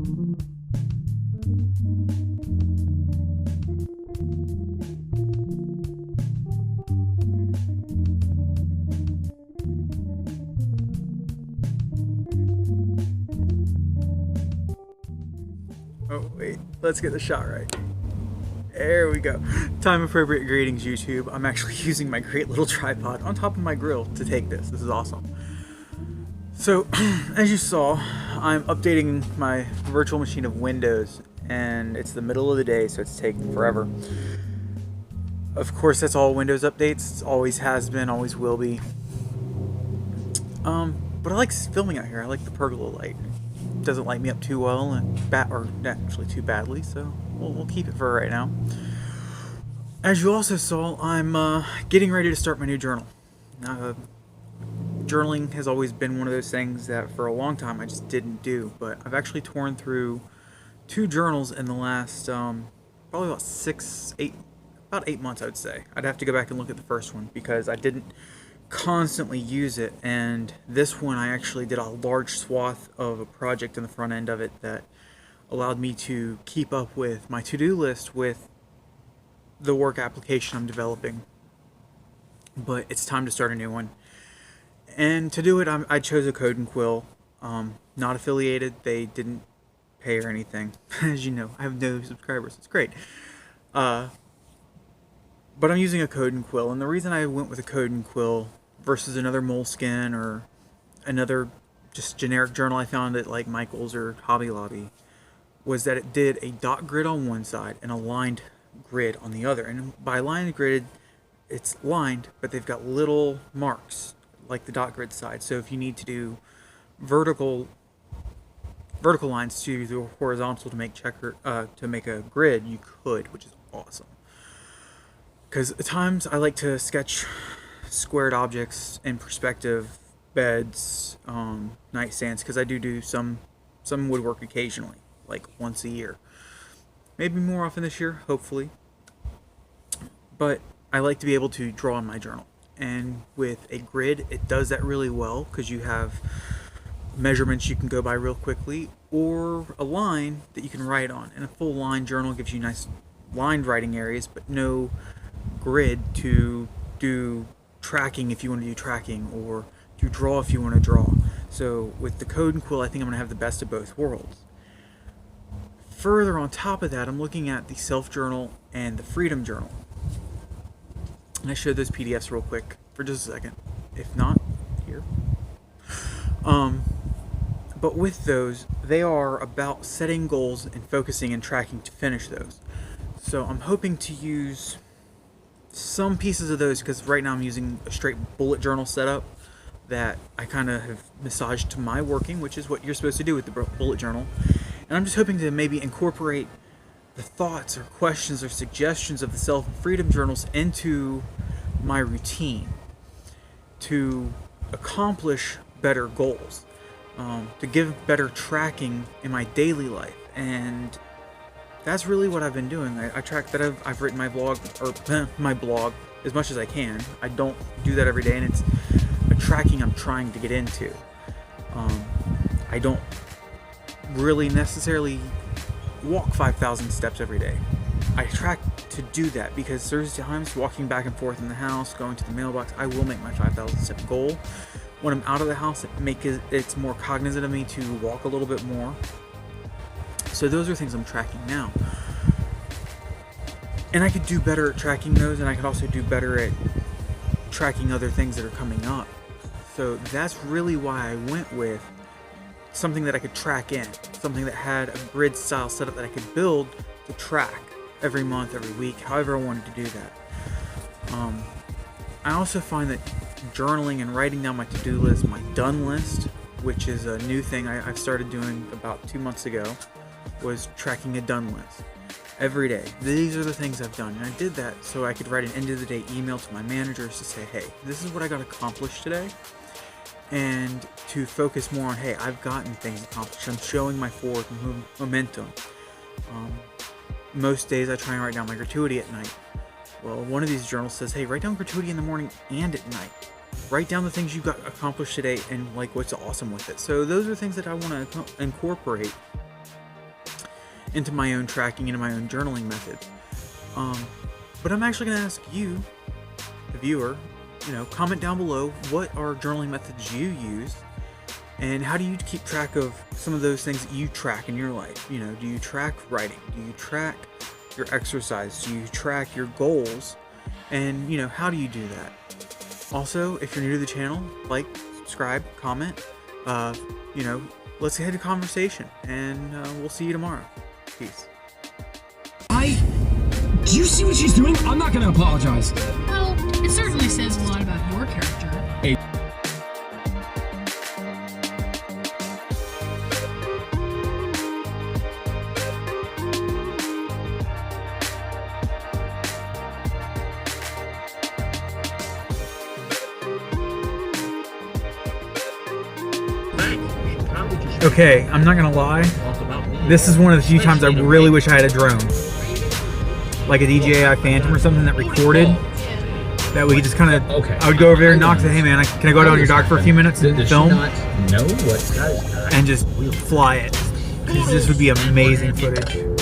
Oh wait, let's get the shot right. There we go. Time appropriate greetings, YouTube. I'm actually using my great little tripod on top of my grill to take this. This is awesome. So, as you saw, I'm updating my virtual machine of Windows, and it's the middle of the day, so it's taking forever. Of course, that's all Windows updates. It always has been, always will be. But I like filming out here. I like the pergola light. It doesn't light me up too well, and actually too badly, so we'll keep it for right now. As you also saw, I'm getting ready to start my new journal. Journaling has always been one of those things that for a long time I just didn't do, but I've actually torn through 2 journals in the last probably about 8 months, I would say. I'd have to go back and look at the first one because I didn't constantly use it, and this one I actually did a large swath of a project in the front end of it that allowed me to keep up with my to-do list with the work application I'm developing. But it's time to start a new one. And to do it, I chose a Code and Quill, not affiliated. They didn't pay or anything. As you know, I have no subscribers. It's great. But I'm using a Code and Quill, and the reason I went with a Code and Quill versus another Moleskine or another just generic journal I found at like Michael's or Hobby Lobby was that it did a dot grid on one side and a lined grid on the other. And by lined grid, it's lined, but they've got little marks like the dot grid side. So if you need to do vertical lines to the horizontal to make a grid, you could, which is awesome. Because at times I like to sketch squared objects in perspective, beds, nightstands, because I do some woodwork occasionally, like once a year. Maybe more often this year, hopefully. But I like to be able to draw in my journal. And with a grid, it does that really well because you have measurements you can go by real quickly, or a line that you can write on. And a full line journal gives you nice lined writing areas, but no grid to do tracking if you want to do tracking, or to draw if you want to draw. So with the Code and Quill, I think I'm going to have the best of both worlds. Further on top of that, I'm looking at the Self Journal and the Freedom Journal. And I showed those PDFs real quick for just a second. If not, here. But with those, they are about setting goals and focusing and tracking to finish those. So I'm hoping to use some pieces of those, because right now I'm using a straight bullet journal setup that I kind of have massaged to my working, which is what you're supposed to do with the bullet journal. And I'm just hoping to maybe incorporate the thoughts or questions or suggestions of the Self and Freedom journals into my routine to accomplish better goals, to give better tracking in my daily life. And that's really what I've been doing. I track that I've written my blog, or my blog, as much as I can. I don't do that every day, and it's a tracking I'm trying to get into. I don't really necessarily walk 5,000 steps every day. I track to do that because there's times walking back and forth in the house, going to the mailbox, I will make my 5,000 step goal. When I'm out of the house, it's more cognizant of me to walk a little bit more. So those are things I'm tracking now. And I could do better at tracking those, and I could also do better at tracking other things that are coming up. So that's really why I went with something that I could track in, something that had a grid style setup that I could build to track every month, every week, however I wanted to do that. I also find that journaling and writing down my to-do list, my done list, which is a new thing I've started doing about 2 months ago, was tracking a done list every day. These are the things I've done, and I did that so I could write an end of the day email to my managers to say, hey, this is what I got accomplished today, and to focus more on, hey, I've gotten things accomplished. I'm showing my forward momentum. Most days I try and write down my gratuity at night. Well, one of these journals says, hey, write down gratuity in the morning and at night. Write down the things you got accomplished today and like what's awesome with it. So those are things that I want to incorporate into my own tracking, into my own journaling method. But I'm actually going to ask you, the viewer, comment down below what are journaling methods you use, and how do you keep track of some of those things that you track in your life? Do you track writing? Do you track your exercise? Do you track your goals? And how do you do that? Also, if you're new to the channel, like, subscribe, comment. Let's head to conversation, and we'll see you tomorrow. Peace. Do you see what she's doing? I'm not gonna apologize. Well, it certainly says a lot about your character. Hey. Okay, I'm not gonna lie. This is one of the few times I really wish I had a drone. Like a DJI Phantom or something that recorded. That we could just kind of, I would go over there and knock, say, hey man, can I go out on your dock for a few minutes and film? And just fly it. This would be amazing footage.